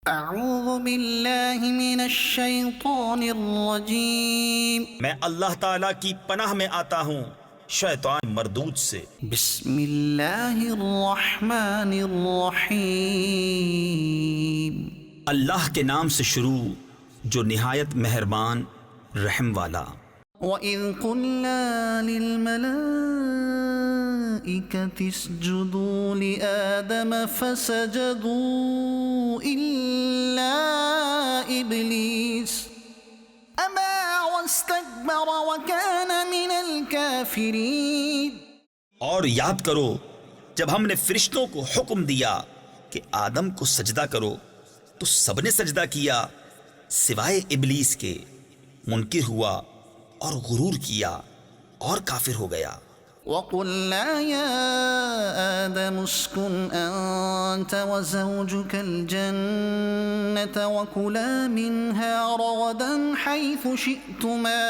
اعوذ باللہ من الشیطان الرجیم، میں اللہ تعالیٰ کی پناہ میں آتا ہوں شیطان مردود سے۔ بسم اللہ الرحمن الرحیم، اللہ کے نام سے شروع جو نہایت مہربان رحم والا۔ وَإِذْ قُلْنَا لِلْمَلَائِكَةِ اسْجُدُوا لِآدَمَ فَسَجَدُوا إِلَّا إِبْلِيسَ أَبَى وَاسْتَكْبَرَ وَكَانَ مِنَ الْكَافِرِينَ۔ اور یاد کرو جب ہم نے فرشتوں کو حکم دیا کہ آدم کو سجدہ کرو تو سب نے سجدہ کیا سوائے ابلیس کے، منکر ہوا اور غرور کیا اور کافر ہو گیا۔ وَقُلْنَا يَا آدَمُ اسْكُنْ أَنْتَ وَزَوْجُكَ الْجَنَّةَ وَكُلَا مِنْهَا رَغَدًا حَيْثُ شِئْتُمَا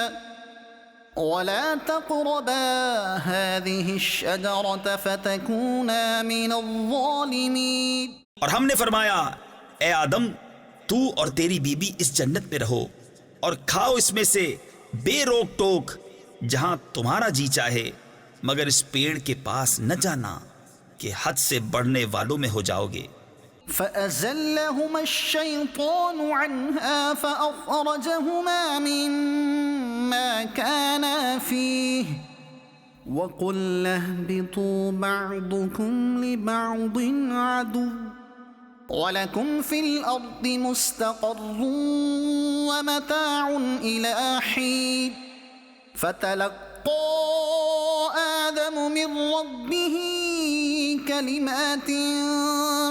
وَلَا تَقْرَبَا هَذِهِ الشَّجَرَةَ فَتَكُونَا مِنَ الظَّالِمِينَ۔ اور ہم نے فرمایا اے آدم تو اور تیری بیوی اس جنت میں رہو اور کھاؤ اس میں سے بے روک ٹوک جہاں تمہارا جی چاہے، مگر اس پیڑ کے پاس نہ جانا کہ حد سے بڑھنے والوں میں ہو جاؤ گے۔ فَأَزَلَّهُمَا الشَّيْطَانُ عَنْهَا فَأَخْرَجَهُمَا مِمَّا كَانَا فِيهِ وَقُلْنَا اهْبِطُوا بَعْضُكُمْ لِبَعْضٍ عَدُوٌّ وَلَكُمْ فِي الْأَرْضِ مُسْتَقَرٌّ وَمَتَاعٌ إِلَىٰ حِينٍ۔ فَتَلَقَّىٰ آدَمُ مِن رَّبِّهِ كَلِمَاتٍ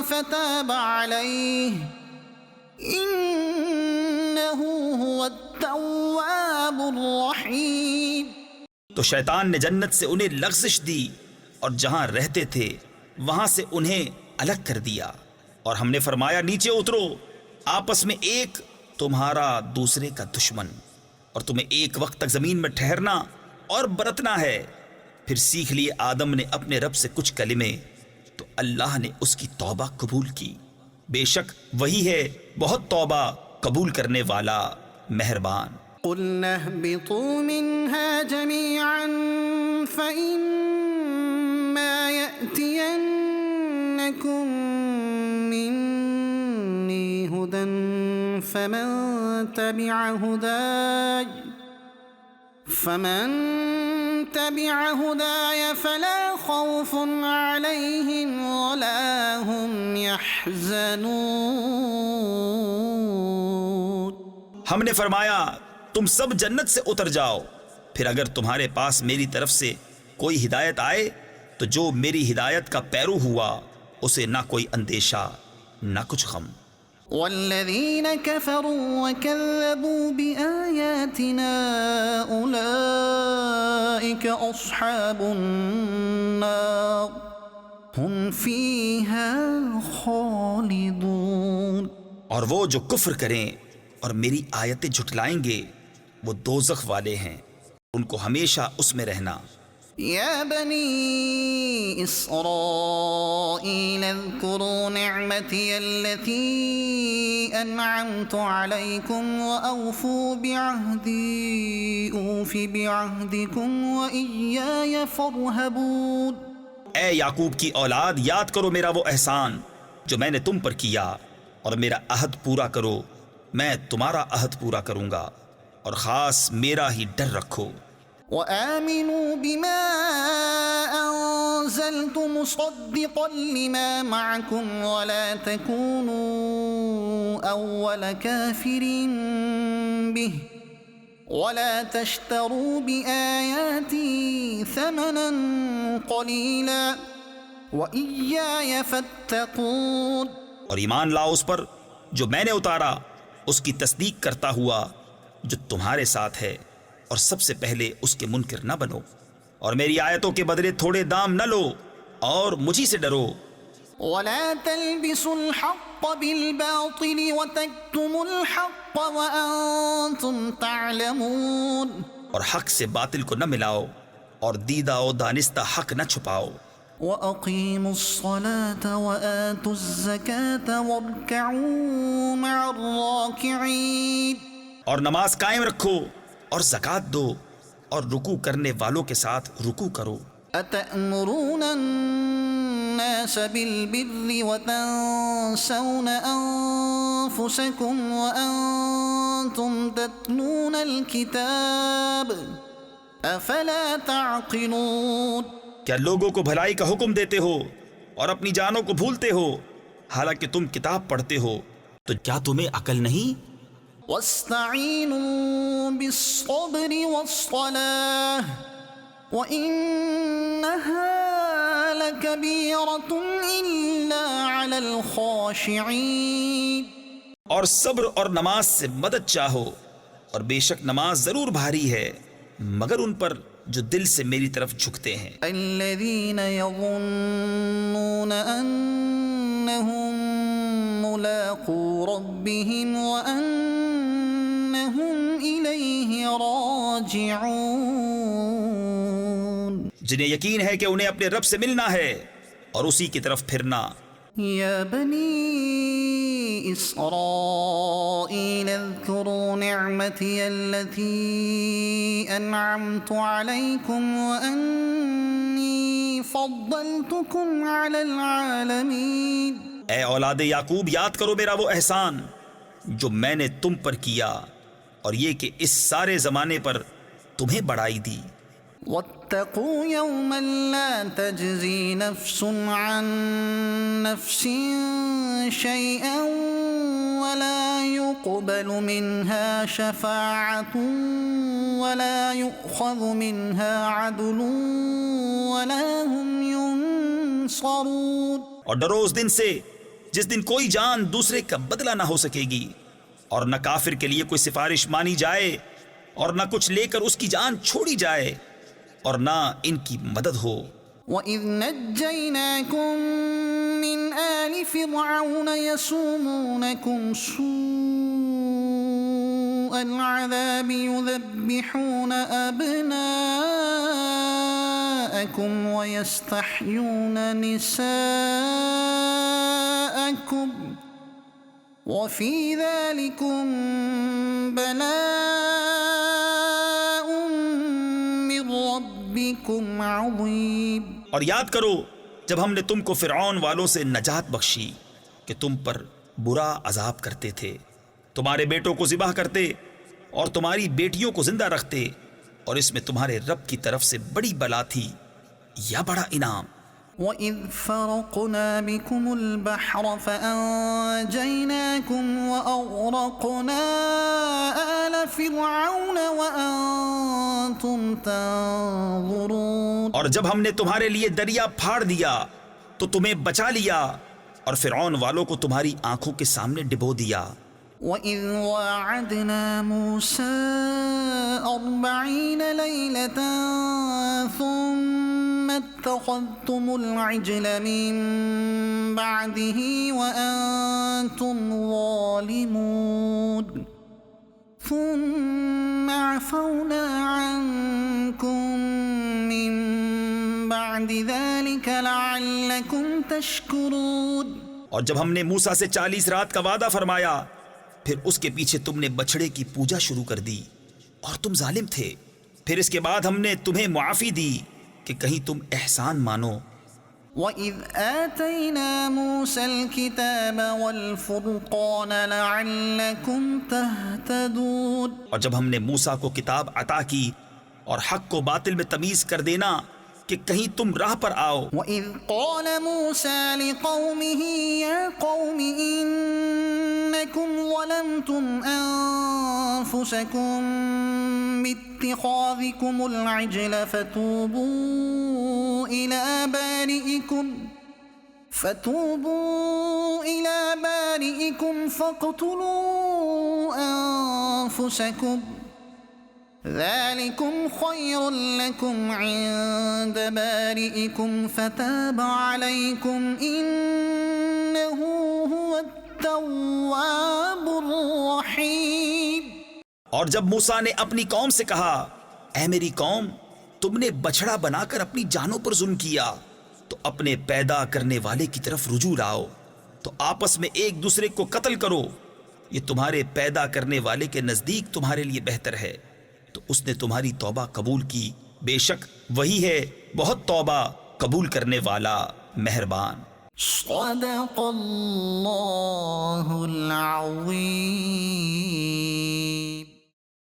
فَتَابَ عَلَيْهِ إِنَّهُ هُوَ التَّوَّابُ الرَّحِيمُ۔ تو شیطان نے جنت سے انہیں لغزش دی اور جہاں رہتے تھے وہاں سے انہیں الگ کر دیا، اور ہم نے فرمایا نیچے اترو، آپس میں ایک تمہارا دوسرے کا دشمن، اور تمہیں ایک وقت تک زمین میں ٹھہرنا اور برتنا ہے۔ پھر سیکھ لیے آدم نے اپنے رب سے کچھ کلمے تو اللہ نے اس کی توبہ قبول کی، بے شک وہی ہے بہت توبہ قبول کرنے والا مہربان۔ قُلْنَا اهْبِطُوا مِنْهَا جَمِيعًا فَإِمَّا يَأْتِيَنَّكُمْ مِنِّي هُدًى فَمَن تَبِعَ هُدَايَ فَلَا خَوْفٌ عَلَيْهِمْ وَلَا هُمْ يَحْزَنُونَ۔ ہم نے فرمایا تم سب جنت سے اتر جاؤ، پھر اگر تمہارے پاس میری طرف سے کوئی ہدایت آئے تو جو میری ہدایت کا پیرو ہوا اسے نہ کوئی اندیشہ نہ کچھ غم۔ والذین کفروا وکذبوا بآیاتنا اولئک اصحاب النار هم فیہا خالدون۔ اور وہ جو کفر کریں اور میری آیتیں جھٹلائیں گے وہ دوزخ والے ہیں، ان کو ہمیشہ اس میں رہنا۔ یا بنی اسرائیل اذکروا نعمتی التي انعمت علیکم واوفوا بعہدی اوف بعہدکم وإیای فارہبون۔ اے یعقوب کی اولاد یاد کرو میرا وہ احسان جو میں نے تم پر کیا، اور میرا عہد پورا کرو، میں تمہارا عہد پورا کروں گا، اور خاص میرا ہی ڈر رکھو۔ وآمنوا بما أنزلت مصدقا لما معكم ولا تكونوا أول كافر به ولا تشتروا بآياتي ثمنا قليلا وإياي فاتقون۔ اور ایمان لاؤ اس پر جو میں نے اتارا، اس کی تصدیق کرتا ہوا جو تمہارے ساتھ ہے، اور سب سے پہلے اس کے منکر نہ بنو، اور میری آیتوں کے بدلے تھوڑے دام نہ لو، اور مجھی سے ڈرو۔ ولا تلبسوا الحق بالباطل وتكتموا الحق وأنتم تعلمون۔ اور حق سے باطل کو نہ ملاؤ اور دیدہ و دانستہ حق نہ چھپاؤ۔ وَأَقِيمُوا الصَّلَاةَ وَآتُوا الزَّكَاةَ وَارْكَعُوا راكعين اور نماز قائم رکھو اور زکوٰۃ دو اور رکوع کرنے والوں کے ساتھ رکوع کرو. أتأمرون الناس بالبر وتنسون أنفسكم وأنتم تتلون الكتاب أفلا تعقلون. کیا لوگوں کو بھلائی کا حکم دیتے ہو اور اپنی جانوں کو بھولتے ہو حالانکہ تم کتاب پڑھتے ہو؟ تو کیا تمہیں عقل نہیں؟ واستعینوا بالصبر والصلاة وإنها لكبيرة إلا على الخاشعين. اور صبر اور نماز سے مدد چاہو اور بے شک نماز ضرور بھاری ہے مگر ان پر جو دل سے میری طرف جھکتے ہیں. الذين يظنون أنهم ملاقو ربهم وأنهم إليه راجعون. جنہیں یقین ہے کہ انہیں اپنے رب سے ملنا ہے اور اسی کی طرف پھرنا. يا بني إسرائيل اذكروا نعمتي التي أنعمت عليكم وأني فضلتكم على العالمين. اے اولاد یعقوب یاد کرو میرا وہ احسان جو میں نے تم پر کیا اور یہ کہ اس سارے زمانے پر تمہیں بڑائی دی. واتقوا يوما لا تجزي نفس عن نفس شيئا ولا يقبل منها شفاعة ولا يؤخذ منها عدل ولا هم ينصرون. اور ڈرو اس دن سے جس دن کوئی جان دوسرے کا بدلہ نہ ہو سکے گی اور نہ کافر کے لیے کوئی سفارش مانی جائے اور نہ کچھ لے کر اس کی جان چھوڑی جائے اور نہ ان کی مدد ہو. وَإِذْ نَجَّيْنَاكُمْ مِنْ آلِ فِرْعَوْنَ يَسُومُونَكُمْ سُوءَ الْعَذَابِ يُذَبِّحُونَ أَبْنَاءَكُمْ وَيَسْتَحْيُونَ نِسَاءَكُمْ وَفِي ذَلِكُمْ بَلَاءٌ مِّن رَبِّكُمْ عَظِيمٌ. اور یاد کرو جب ہم نے تم کو فرعون والوں سے نجات بخشی کہ تم پر برا عذاب کرتے تھے، تمہارے بیٹوں کو ذبح کرتے اور تمہاری بیٹیوں کو زندہ رکھتے، اور اس میں تمہارے رب کی طرف سے بڑی بلا تھی یا بڑا انعام. وَإِذْ فَرَقْنَا بِكُمُ الْبَحْرَ فَأَنْجَيْنَاكُمْ وَأَغْرَقْنَا آلَ فِرْعَوْنَ وَأَنْتُمْ تَنْظُرُونَ. اور جب ہم نے تمہارے لیے دریا پھاڑ دیا تو تمہیں بچا لیا اور فرعون والوں کو تمہاری آنکھوں کے سامنے ڈبو دیا. وَإِذْ وَاعَدْنَا مُوسَىٰ 40 لَيْلَةً ثُمَّ اتَّخَذْتُمُ الْعِجْلَ مِن بَعْدِهِ وَأَنْتُمْ ظَالِمُونَ ثُمَّ عَفَوْنَا عَنْكُمْ مِن بَعْدِ ذَلِكَ لَعَلَّكُمْ تَشْكُرُونَ. اور جب ہم نے موسیٰ سے 40 رات کا وعدہ فرمایا پھر اس کے پیچھے تم نے بچھڑے کی پوجا شروع کر دی اور تم ظالم تھے، پھر اس کے بعد ہم نے تمہیں معافی دی کہ کہیں تم احسان مانو. وَإِذْ آتَيْنَا مُوسَى الْكِتَابَ وَالْفُرْقَانَ لَعَلَّكُمْ تَهْتَدُونَ. اور جب ہم نے موسیٰ کو کتاب عطا کی اور حق کو باطل میں تمیز کر دینا کہ کہیں تم راہ پر آؤ. وَإِذْ قَالَ مُوسَى لِقَوْمِهِ يَا قَوْمِ إِنَّكُمْ ظَلَمْتُمْ أَنفُسَكُمْ بِاتِّخَاذِكُمُ الْعِجْلَ فَتُوبُوا إِلَى بَارِئِكُمْ فَاقْتُلُوا أَنفُسَكُمْ ذَلِكُمْ خَيْرٌ لَكُمْ عِندَ بَارِئِكُمْ فَتَابَ عَلَيْكُمْ إِنَّهُ هُوَ التَّوَّابُ الرَّحِيمُ. اور جب موسیٰ نے اپنی قوم سے کہا اے میری قوم تم نے بچھڑا بنا کر اپنی جانوں پر ظلم کیا تو اپنے پیدا کرنے والے کی طرف رجوع لاؤ تو آپس میں ایک دوسرے کو قتل کرو یہ تمہارے پیدا کرنے والے کے نزدیک تمہارے لیے بہتر ہے، تو اس نے تمہاری توبہ قبول کی، بے شک وہی ہے بہت توبہ قبول کرنے والا، مہربان۔ صدق اللہ